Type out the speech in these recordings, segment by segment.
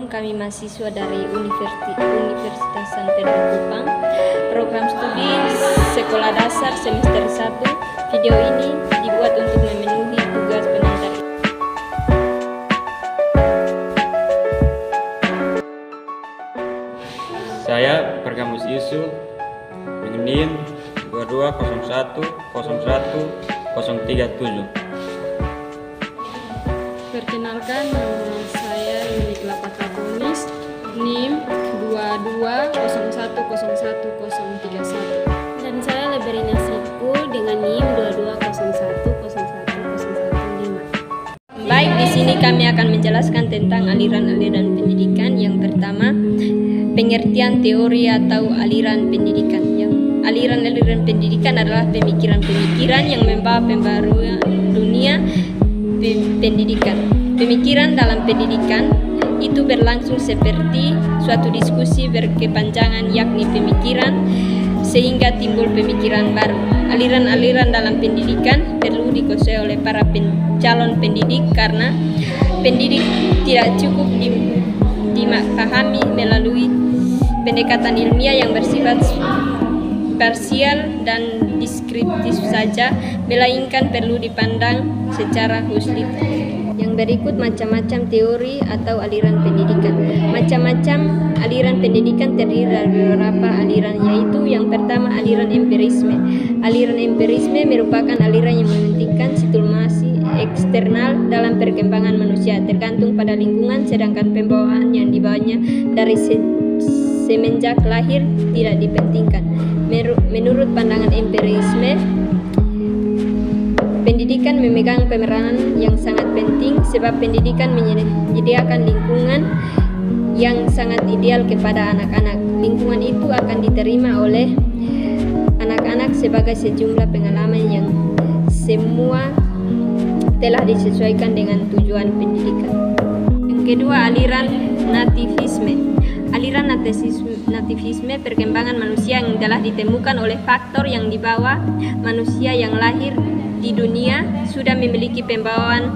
Assalamualaikum, kami mahasiswa dari Universitas San Pedro Kupang, program studi Sekolah Dasar semester 1. Video ini dibuat untuk memenuhi tugas pengantar. Saya Pergamus Isu dengan NIM 22010137. Perkenalkan, nama saya Yunikla Patagonis, NIM 2201011031. Dan saya Leberina Sipul dengan NIM 2201011015. Baik, di sini kami akan menjelaskan tentang aliran-aliran pendidikan. Yang pertama, pengertian teori atau aliran pendidikan. Aliran-aliran pendidikan adalah pemikiran-pemikiran yang membawa pembaruan dunia pendidikan. Pemikiran dalam pendidikan itu berlangsung seperti suatu diskusi berkepanjangan, yakni pemikiran, sehingga timbul pemikiran baru. Aliran-aliran dalam pendidikan perlu dikuasai oleh para calon pendidik, karena pendidik tidak cukup dipahami melalui pendekatan ilmiah yang bersifat parsial dan deskriptif saja, melainkan perlu dipandang secara holistik. Yang berikut macam-macam teori atau aliran pendidikan. Macam-macam aliran pendidikan terdiri dari beberapa aliran, yaitu yang pertama aliran empirisme. Aliran empirisme merupakan aliran yang mementingkan situasi eksternal dalam perkembangan manusia tergantung pada lingkungan, sedangkan pembawaan yang dibawanya dari semenjak lahir tidak dipentingkan. Menurut pandangan empirisme, pendidikan memegang peranan yang sangat penting, sebab pendidikan menyediakan lingkungan yang sangat ideal kepada anak-anak. Lingkungan itu akan diterima oleh anak-anak sebagai sejumlah pengalaman yang semua telah disesuaikan dengan tujuan pendidikan. Yang kedua, aliran nativisme. Aliran nativisme perkembangan manusia yang telah ditemukan oleh faktor yang dibawa manusia yang lahir di dunia sudah memiliki pembawaan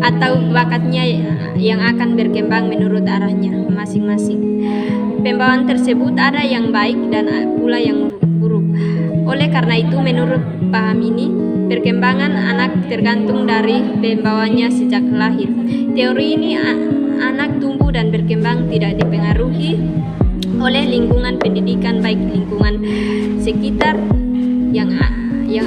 atau bakatnya yang akan berkembang menurut arahnya masing-masing. Pembawaan tersebut ada yang baik dan pula yang buruk. Oleh karena itu, menurut paham ini, perkembangan anak tergantung dari pembawaannya sejak lahir. Teori ini, anak tumbuh dan berkembang tidak dipengaruhi oleh lingkungan pendidikan, baik lingkungan sekitar yang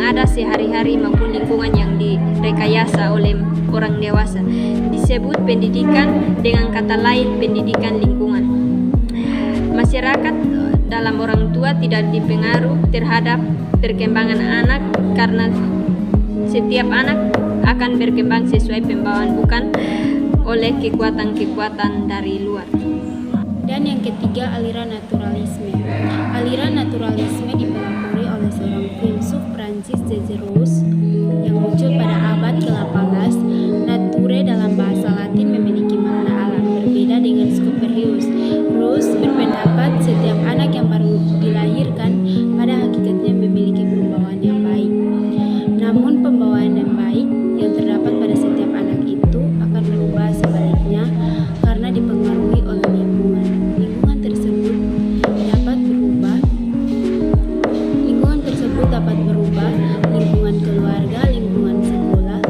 ada sehari-hari maupun lingkungan yang direkayasa oleh orang dewasa. Disebut pendidikan, dengan kata lain pendidikan lingkungan. Masyarakat dalam orang tua tidak dipengaruhi terhadap perkembangan anak, karena setiap anak akan berkembang sesuai pembawaan, bukan oleh kekuatan-kekuatan dari luar. Dan yang ketiga, aliran naturalisme. Aliran naturalisme dipelopori oleh seorang filsuf Prancis Diderot yang muncul pada abad ke-18. Nature dalam bahasa Latin memiliki makna alam, berbeda dengan Scoperus. Rawls berpendapat setiap anak yang baru dilahirkan pada hakikatnya memiliki pembawaan yang baik. Namun pembawaan yang baik yang terdapat pada setiap anak itu akan berubah sebaliknya karena dipengaruhi oleh lingkungan. Lingkungan tersebut dapat berubah, lingkungan keluarga, lingkungan sekolah,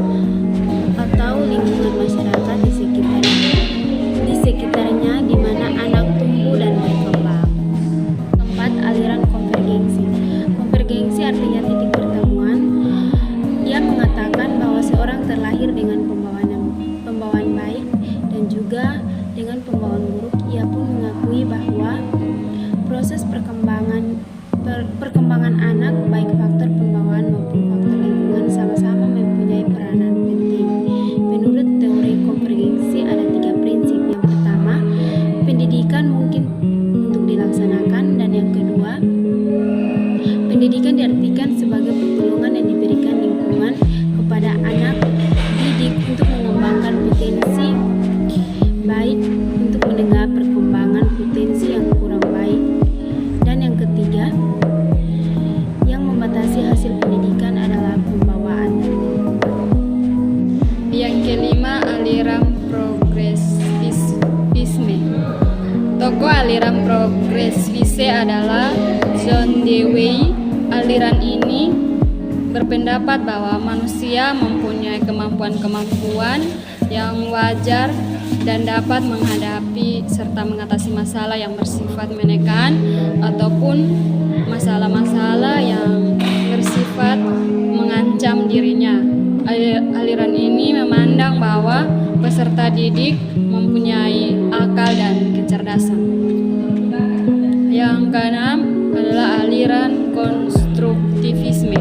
adalah John Dewey. Aliran ini berpendapat bahwa manusia mempunyai kemampuan-kemampuan yang wajar dan dapat menghadapi serta mengatasi masalah yang bersifat menekan ataupun masalah-masalah yang bersifat mengancam dirinya. Aliran ini memandang bahwa peserta didik mempunyai akal dan kecerdasan. Yang keenam adalah aliran konstruktivisme.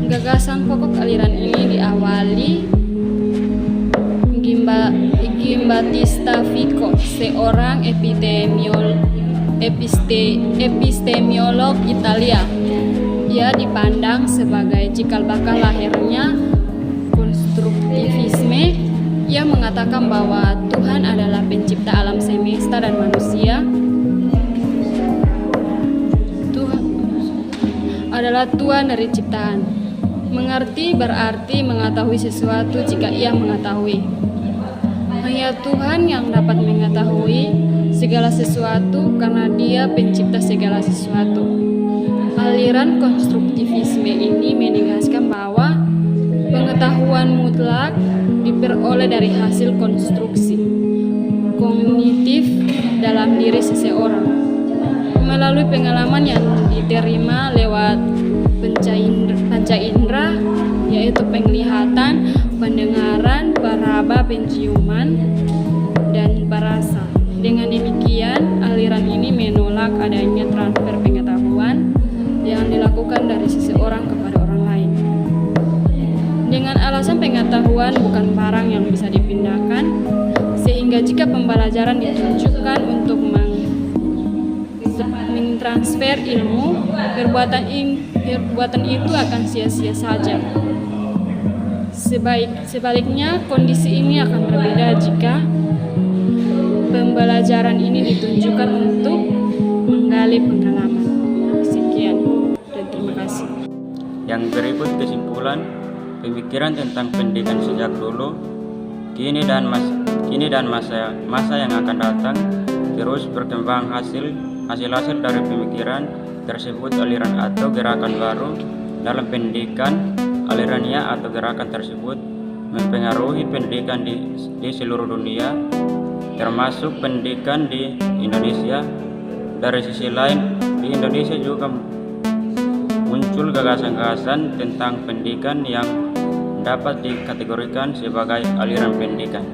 Gagasan pokok aliran ini diawali Giambattista Vico, seorang epistemolog Italia. Ia dipandang sebagai cikal bakal lahirnya konstruktivisme. Ia mengatakan bahwa Tuhan adalah pencipta alam semesta dan manusia. Tuhan adalah Tuhan dari ciptaan. Mengerti berarti mengetahui sesuatu jika ia mengetahui. Hanya Tuhan yang dapat mengetahui segala sesuatu karena Dia pencipta segala sesuatu. Aliran konstruktivisme ini menegaskan bahwa pengetahuan mutlak diperoleh dari hasil konstruksi kognitif dalam diri seseorang melalui pengalaman yang diterima lewat panca indera, yaitu penglihatan, pendengaran, peraba, penciuman, dan perasa. Dengan demikian, aliran ini menolak adanya transfer pengetahuan yang dilakukan dari seseorang kepada orang lain. Dengan alasan pengetahuan bukan barang yang bisa dipindahkan, sehingga jika pembelajaran ditunjukkan untuk mentransfer ilmu, perbuatan itu akan sia-sia saja. Sebaliknya, kondisi ini akan berbeda jika pembelajaran ini ditunjukkan untuk menggali pengalaman. Sekian dan terima kasih. Yang berikut kesimpulan pemikiran tentang pendidikan sejak dulu, kini dan masa yang akan datang terus berkembang hasil dari pemikiran tersebut. Aliran atau gerakan baru dalam pendidikan. Alirannya atau gerakan tersebut mempengaruhi pendidikan di seluruh dunia, termasuk pendidikan di Indonesia. Dari sisi lain, di Indonesia juga muncul gagasan-gagasan tentang pendidikan yang dapat dikategorikan sebagai aliran pendidikan.